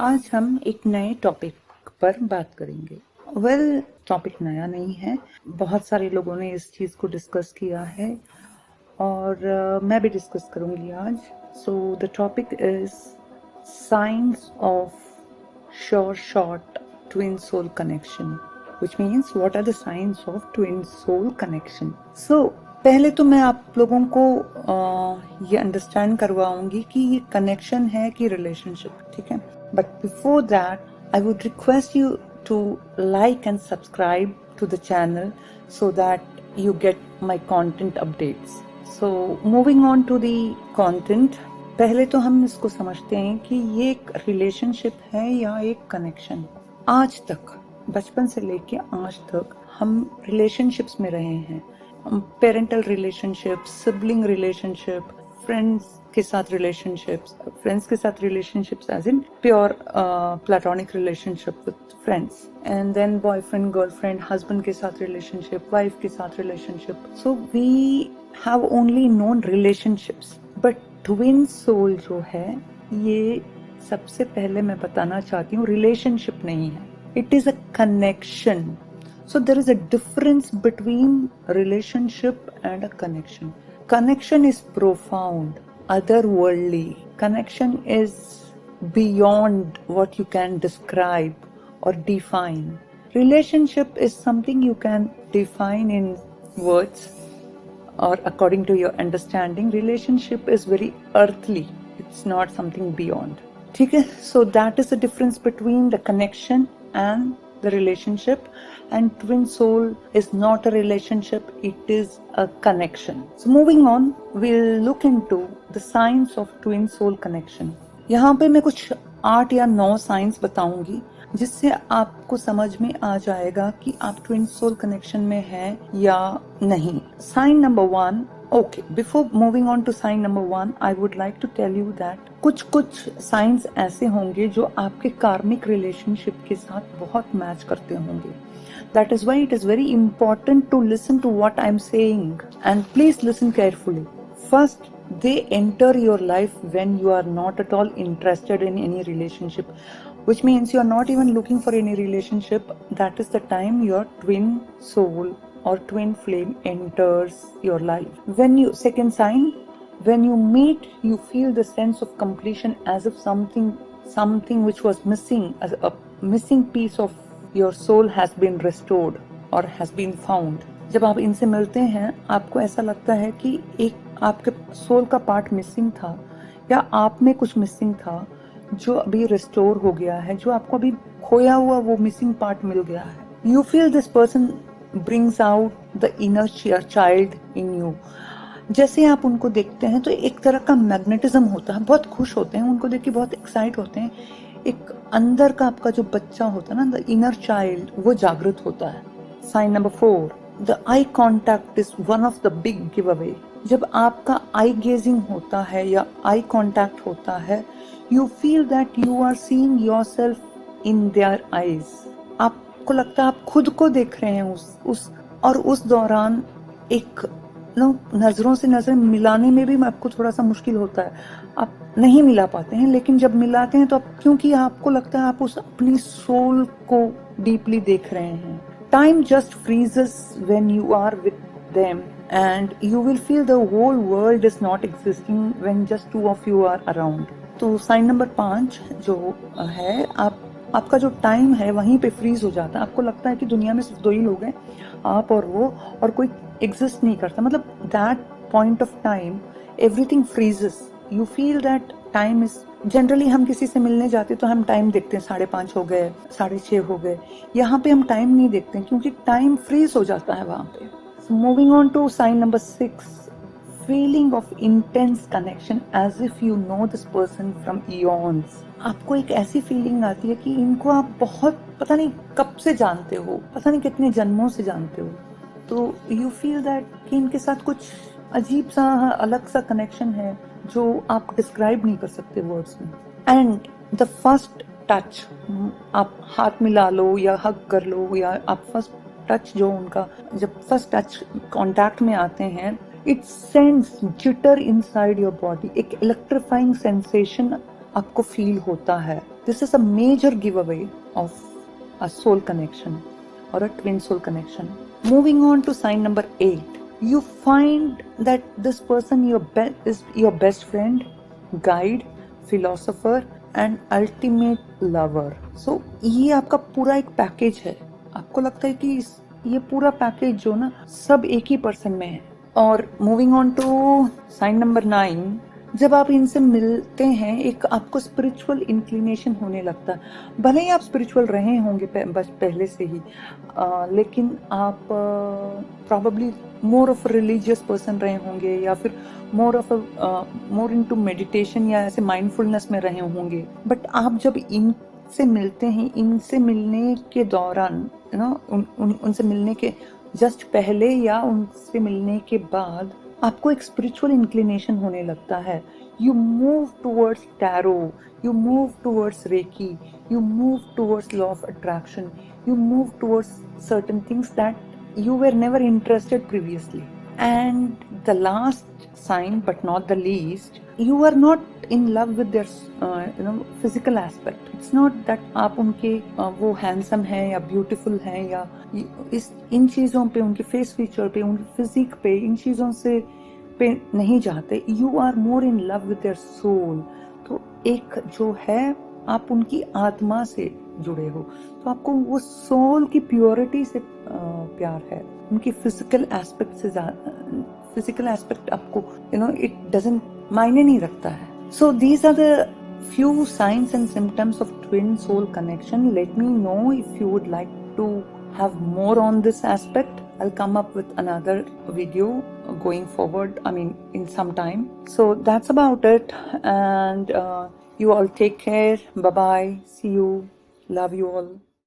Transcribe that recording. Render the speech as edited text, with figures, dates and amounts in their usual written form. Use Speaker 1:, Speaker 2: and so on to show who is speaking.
Speaker 1: आज हम एक नए टॉपिक पर बात करेंगे। टॉपिक नया नहीं है, बहुत सारे लोगों ने इस चीज़ को डिस्कस किया है और मैं भी डिस्कस करूंगी आज। So the topic is science of sure shot twin soul connection, which means what are the signs of twin soul connection. So पहले तो मैं आप लोगों को ये अंडरस्टैंड करवाऊंगी कि ये कनेक्शन है कि रिलेशनशिप, ठीक है। But before that I would request you to like and subscribe to the channel so that you get my content updates. So moving on to the content, पहले तो हम इसको समझते हैं कि ये एक रिलेशनशिप है या एक कनेक्शन। आज तक, बचपन से लेके आज तक हम रिलेशनशिप्स में रहे हैं। Parental relationship, sibling relationship, friends के साथ relationships as in pure platonic relationship with friends, and then boyfriend girlfriend, husband के साथ रिलेशनशिप, वाइफ के साथ relationship. So we have only known relationships, but twin soul जो है ये सबसे पहले मैं बताना चाहती हूँ रिलेशनशिप नहीं है, it is a connection. So there is a difference between relationship and a connection. Connection is profound, otherworldly. Connection is beyond what you can describe or define. Relationship is something you can define in words or according to your understanding. Relationship is very earthly. It's not something beyond. ठीक है, so that is the difference between the connection and the relationship, and twin soul is not a relationship, it is a connection. So moving on, we'll look into the signs of twin soul connection. यहाँ पे मैं कुछ 8 या 9 science बताऊंगी जिससे आपको समझ में आ जाएगा कि आप ट्विन सोल कनेक्शन में हैं या नहीं। Sign number 1, okay, before moving on to sign number 1, I would like to tell you that कुछ साइंस ऐसे होंगे जो आपके कार्मिक रिलेशनशिप के साथ बहुत मैच करते होंगे। That is why it is very important to listen to what I am saying, and please listen carefully. First, they enter your life when you are not at all interested in any relationship, which means you are not even looking for any relationship. That is the time your twin soul or twin flame enters your life. Second sign, when you meet, you feel the sense of completion, as if something which was missing, as a missing piece of your soul has been restored or has been found. जब आप इनसे मिलते हैं, आपको ऐसा लगता है कि एक आपके सोल का पार्ट मिसिंग था या आप में कुछ मिसिंग था जो अभी रिस्टोर हो गया है, जो आपको अभी खोया हुआ वो मिसिंग पार्ट मिल गया है। You feel this person brings out the inner child in you. जैसे आप उनको देखते हैं तो एक तरह का मैग्नेटिज्म होता है, बहुत खुश होते हैं, उनको देख के बहुत एक्साइट होते हैं। एक अंदर का आपका जो बच्चा होता है ना, द इनर चाइल्ड, वो जागृत होता है। Sign number 4, the eye contact is one of the big give away. जब आपका आई गेजिंग होता है या आई कॉन्टैक्ट होता है, you feel that you are seeing yourself in their eyes. आपको लगता है आप खुद को देख रहे हैं उस दौरान एक नजरों से नजर मिलाने में भी आपको थोड़ा सा मुश्किल होता है, आप नहीं मिला पाते हैं, लेकिन जब मिलाते हैं तो क्योंकि आपको लगता है आप उस अपनी सोल को डीपली देख रहे हैं। Time just freezes when you are with them and you will feel the whole world is not existing when just 2 of you are around. तो साइन नंबर 5 जो है, आपका जो टाइम है वहीं पे फ्रीज हो जाता है। आपको लगता है कि दुनिया में सिर्फ 2 ही लोग हैं, आप और वो, और कोई एग्जिस्ट नहीं करता। मतलब that point of time everything freezes, you feel that time is, generally हम किसी से मिलने जाते तो हम टाइम देखते हैं, 5:30 हो गए, 6:30 हो गए। यहाँ पे हम टाइम नहीं देखते क्योंकि टाइम फ्रीज हो जाता है वहां पे। Moving on to sign number 6, feeling of intense connection as if you know this person from eons. आपको एक ऐसी फीलिंग आती है कि इनको आप बहुत, पता नहीं कब से जानते हो, पता नहीं कितने जन्मों से जानते हो। तो यू फील दैट कि इनके साथ कुछ अजीब सा, अलग सा कनेक्शन है जो आप डिस्क्राइब नहीं कर सकते वर्ड्स में। एंड द फर्स्ट टच, आप हाथ मिला लो या हग कर लो, या आप फर्स्ट टच जो उनका, जब फर्स्ट टच कांटेक्ट में आते हैं, it sends jitter inside your body. एक इलेक्ट्रीफाइंग सेंसेशन आपको फील होता है। This is a major giveaway of a soul connection or a twin soul connection. Moving on to sign number 8. You find that this person is your best friend, guide, philosopher and ultimate lover. So ये आपका पूरा एक package है. आपको लगता है कि ये पूरा पैकेज जो ना सब एक ही पर्सन में है. और moving on to sign number 9. जब आप इनसे मिलते हैं एक आपको स्पिरिचुअल इंक्लिनेशन होने लगता है. भले ही आप स्पिरिचुअल रहे होंगे बस पहले से ही, लेकिन आप probably more of religious person रहे होंगे या फिर मोर इनटू मेडिटेशन या ऐसे माइंडफुलनेस में रहे होंगे. बट आप जब इनसे मिलते हैं, इनसे मिलने के दौरान उनसे मिलने के जस्ट पहले या उनसे मिलने के बाद आपको एक स्पिरिचुअल इंक्लिनेशन होने लगता है. You move towards tarot, you move towards reiki, you move towards law of attraction, you move towards certain things that you were never interested previously. And the last sign but not the least, you are not in love with their physical aspect. It's not that आप उनके वो handsome है या beautiful है या इन चीज़ों पे, उनके face feature पे, उनके physique पे, इन चीज़ों से पे नहीं जाते. You are more in love with their soul. तो एक जो है आप उनकी आत्मा से जुड़े हो, तो आपको वो सोल की प्योरिटी से प्यार है. उनकी फिजिकल एस्पेक्ट से फिजिकल एस्पेक्ट आपको इट डजंट मायने नहीं रखता है. So these are the few signs and symptoms of twin soul connection. Let me know if you would like to have more on this aspect. I'll come up with another video going forward, in some time. So that's about it, and you all take care. Bye bye. See you. Love you all.